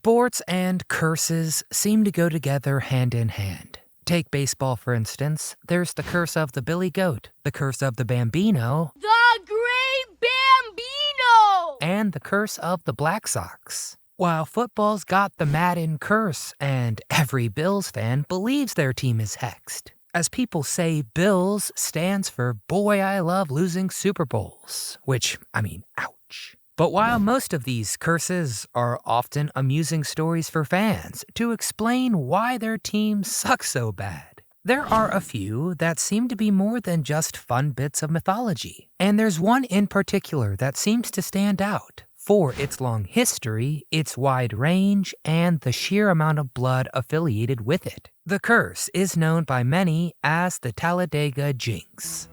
Sports and curses seem to go together hand in hand. Take baseball, for instance. There's the curse of the Billy Goat, the curse of the Bambino, the Great Bambino, and the curse of the Black Sox. While football's got the Madden curse, and every Bills fan believes their team is hexed. As people say, Bills stands for Boy I Love Losing Super Bowls, which, ouch. But while most of these curses are often amusing stories for fans to explain why their team sucks so bad, there are a few that seem to be more than just fun bits of mythology. And there's one in particular that seems to stand out for its long history, its wide range, and the sheer amount of blood affiliated with it. The curse is known by many as the Talladega jinx.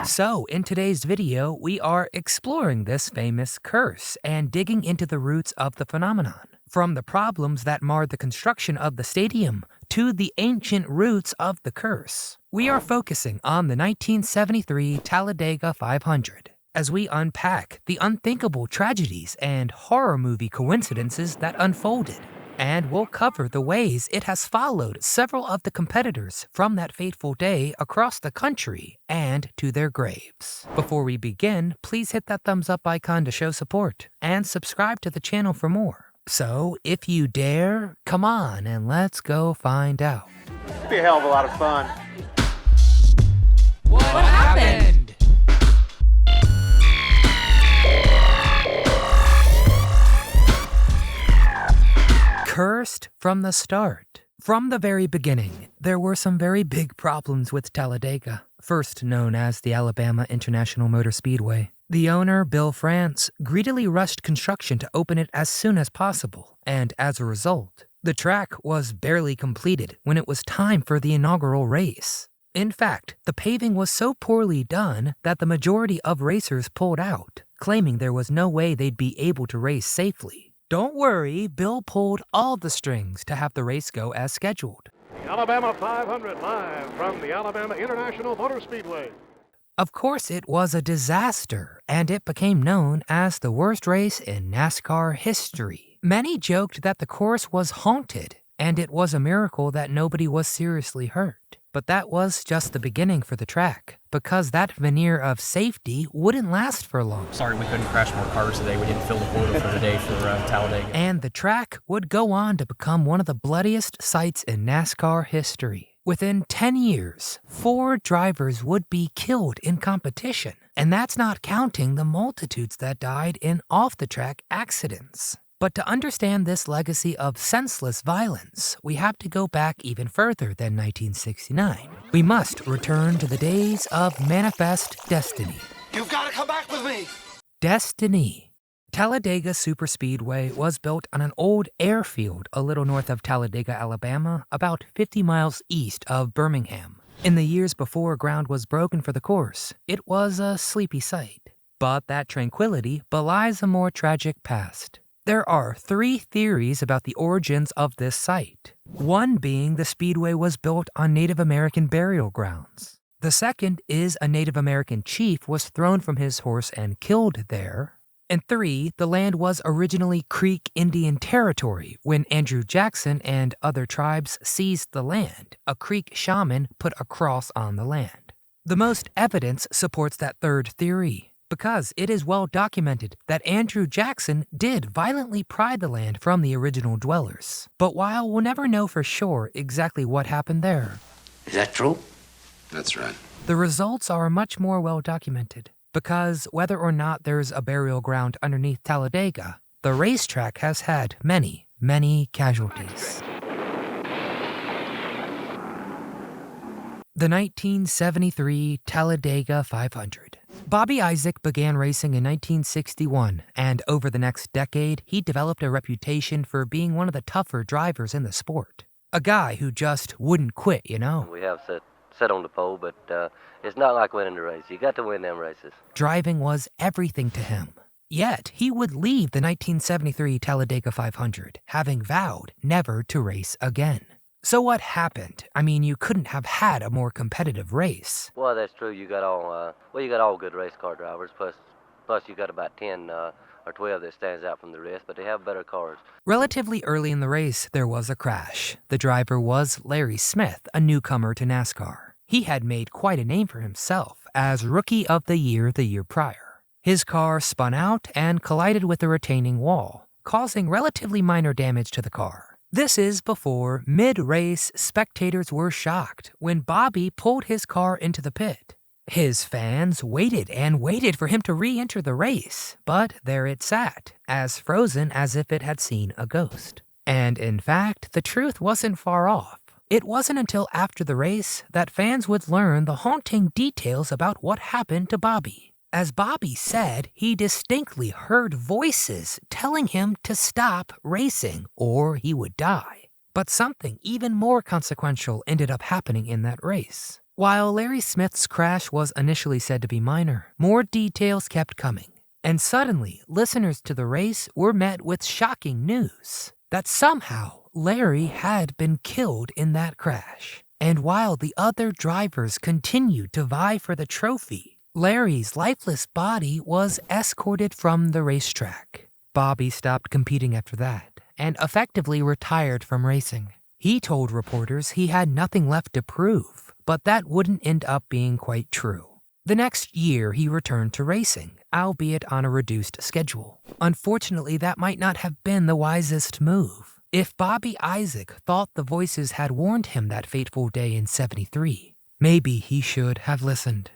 So, in today's video, we are exploring this famous curse and digging into the roots of the phenomenon. From the problems that marred the construction of the stadium to the ancient roots of the curse. We are focusing on the 1973 Talladega 500 as we unpack the unthinkable tragedies and horror movie coincidences that unfolded. And we'll cover the ways it has followed several of the competitors from that fateful day across the country and to their graves. Before we begin, please hit that thumbs up icon to show support and subscribe to the channel for more. So, if you dare, come on and let's go find out. It'd be a hell of a lot of fun. What happened? Cursed from the start. From the very beginning, there were some very big problems with Talladega, first known as the Alabama International Motor Speedway. The owner, Bill France, greedily rushed construction to open it as soon as possible, and as a result, the track was barely completed when it was time for the inaugural race. In fact, the paving was so poorly done that the majority of racers pulled out, claiming there was no way they'd be able to race safely. Don't worry, Bill pulled all the strings to have the race go as scheduled. The Alabama 500 live from the Alabama International Motor Speedway. Of course, it was a disaster, and it became known as the worst race in NASCAR history. Many joked that the course was haunted, and it was a miracle that nobody was seriously hurt. But that was just the beginning for the track, because that veneer of safety wouldn't last for long. Sorry we couldn't crash more cars today. We didn't fill the quota for the day for Talladega. And the track would go on to become one of the bloodiest sights in NASCAR history. Within 10 years, 4 drivers would be killed in competition. And that's not counting the multitudes that died in off-the-track accidents. But to understand this legacy of senseless violence, we have to go back even further than 1969. We must return to the days of Manifest Destiny. You've got to come back with me. Destiny. Talladega Superspeedway was built on an old airfield a little north of Talladega, Alabama, about 50 miles east of Birmingham. In the years before ground was broken for the course, it was a sleepy sight. But that tranquility belies a more tragic past. There are 3 theories about the origins of this site. One being the speedway was built on Native American burial grounds. The second is a Native American chief was thrown from his horse and killed there. And 3, the land was originally Creek Indian territory when Andrew Jackson and other tribes seized the land. A Creek shaman put a cross on the land. The most evidence supports that third theory, because it is well documented that Andrew Jackson did violently pry the land from the original dwellers. But while we'll never know for sure exactly what happened there, is that true? That's right. the results are much more well documented. Because whether or not there's a burial ground underneath Talladega, the racetrack has had many, many casualties. The 1973 Talladega 500. Bobby Isaac began racing in 1961, and over the next decade, he developed a reputation for being one of the tougher drivers in the sport. A guy who just wouldn't quit, you know? We have set on the pole, but it's not like winning the race. You got to win them races. Driving was everything to him. Yet, he would leave the 1973 Talladega 500, having vowed never to race again. So what happened? I mean, you couldn't have had a more competitive race. Well, that's true. You got all good race car drivers. Plus you got about 10 or 12 that stands out from the rest, but they have better cars. Relatively early in the race, there was a crash. The driver was Larry Smith, a newcomer to NASCAR. He had made quite a name for himself as Rookie of the year prior. His car spun out and collided with a retaining wall, causing relatively minor damage to the car. This is before mid-race spectators were shocked when Bobby pulled his car into the pit. His fans waited and waited for him to re-enter the race, but there it sat, as frozen as if it had seen a ghost. And in fact, the truth wasn't far off. It wasn't until after the race that fans would learn the haunting details about what happened to Bobby. As Bobby said, he distinctly heard voices telling him to stop racing or he would die. But something even more consequential ended up happening in that race. While Larry Smith's crash was initially said to be minor, more details kept coming. And suddenly, listeners to the race were met with shocking news that somehow Larry had been killed in that crash. And while the other drivers continued to vie for the trophy, Larry's lifeless body was escorted from the racetrack. Bobby stopped competing after that and effectively retired from racing. He told reporters he had nothing left to prove, but that wouldn't end up being quite true. The next year, he returned to racing, albeit on a reduced schedule. Unfortunately, that might not have been the wisest move. If Bobby Isaac thought the voices had warned him that fateful day in '73, maybe he should have listened.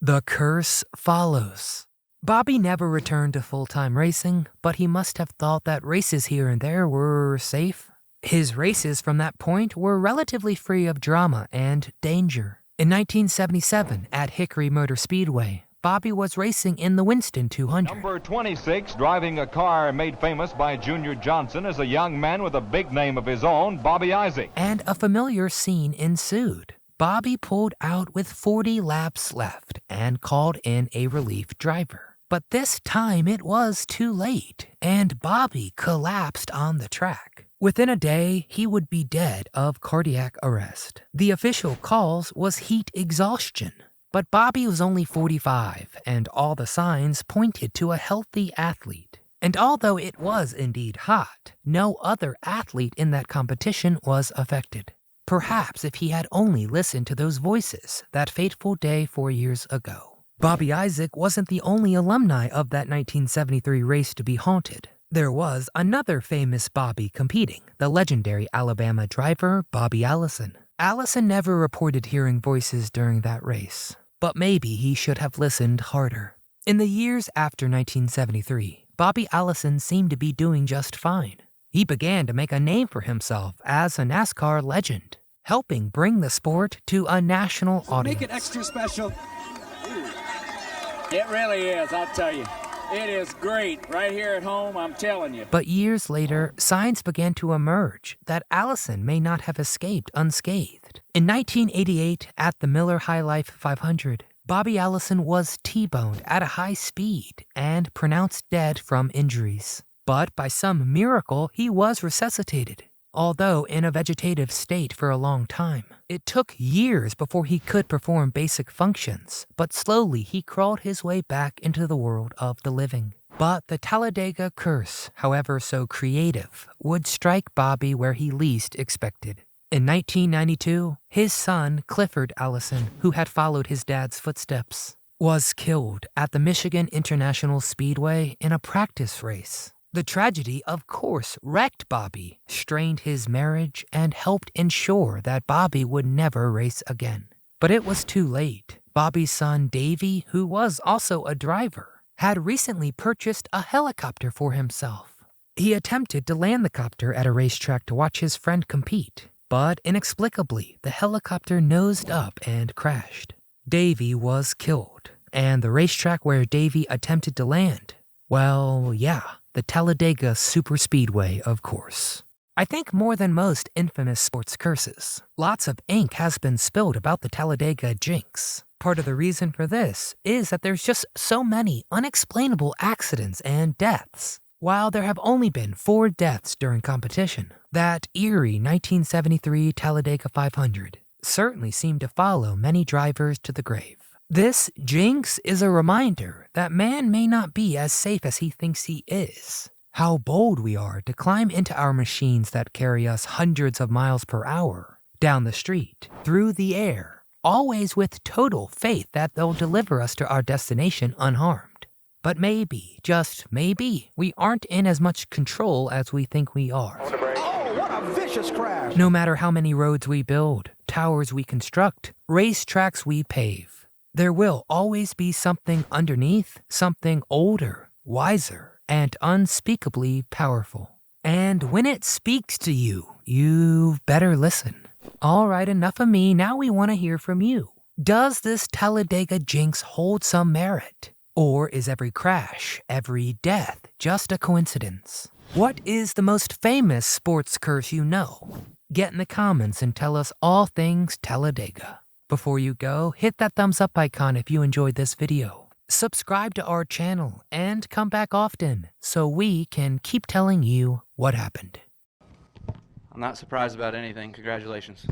The curse follows. Bobby never returned to full-time racing, but he must have thought that races here and there were safe. His races from that point were relatively free of drama and danger. In 1977, at Hickory Motor Speedway, Bobby was racing in the Winston 200. Number 26, driving a car made famous by Junior Johnson, is a young man with a big name of his own, Bobby Isaac. And a familiar scene ensued. Bobby pulled out with 40 laps left and called in a relief driver. But this time it was too late, and Bobby collapsed on the track. Within a day, he would be dead of cardiac arrest. The official cause was heat exhaustion. But Bobby was only 45, and all the signs pointed to a healthy athlete. And although it was indeed hot, no other athlete in that competition was affected. Perhaps if he had only listened to those voices that fateful day 4 years ago. Bobby Isaac wasn't the only alumni of that 1973 race to be haunted. There was another famous Bobby competing, the legendary Alabama driver Bobby Allison. Allison never reported hearing voices during that race, but maybe he should have listened harder. In the years after 1973, Bobby Allison seemed to be doing just fine. He began to make a name for himself as a NASCAR legend, helping bring the sport to a national audience. Make it extra special. It really is, I'll tell you. It is great right here at home, I'm telling you. But years later, signs began to emerge that Allison may not have escaped unscathed. In 1988, at the Miller High Life 500, Bobby Allison was T-boned at a high speed and pronounced dead from injuries. But by some miracle, he was resuscitated, although in a vegetative state for a long time. It took years before he could perform basic functions, but slowly he crawled his way back into the world of the living. But the Talladega curse, however so creative, would strike Bobby where he least expected. In 1992, his son, Clifford Allison, who had followed his dad's footsteps, was killed at the Michigan International Speedway in a practice race. The tragedy, of course, wrecked Bobby, strained his marriage, and helped ensure that Bobby would never race again. But it was too late. Bobby's son, Davey, who was also a driver, had recently purchased a helicopter for himself. He attempted to land the copter at a racetrack to watch his friend compete, but inexplicably, the helicopter nosed up and crashed. Davey was killed, and the racetrack where Davey attempted to land, well, yeah, the Talladega Superspeedway, of course. I think more than most infamous sports curses, lots of ink has been spilled about the Talladega jinx. Part of the reason for this is that there's just so many unexplainable accidents and deaths. While there have only been 4 deaths during competition, that eerie 1973 Talladega 500 certainly seemed to follow many drivers to the grave. This jinx is a reminder that man may not be as safe as he thinks he is. How bold we are to climb into our machines that carry us hundreds of miles per hour, down the street, through the air, always with total faith that they'll deliver us to our destination unharmed. But maybe, just maybe, we aren't in as much control as we think we are. Oh, what a vicious crash! No matter how many roads we build, towers we construct, racetracks we pave, there will always be something underneath, something older, wiser, and unspeakably powerful. And when it speaks to you, you've better listen. All right, enough of me. Now we want to hear from you. Does this Talladega jinx hold some merit? Or is every crash, every death, just a coincidence? What is the most famous sports curse you know? Get in the comments and tell us all things Talladega. Before you go, hit that thumbs up icon if you enjoyed this video. Subscribe to our channel and come back often so we can keep telling you what happened. I'm not surprised about anything. Congratulations.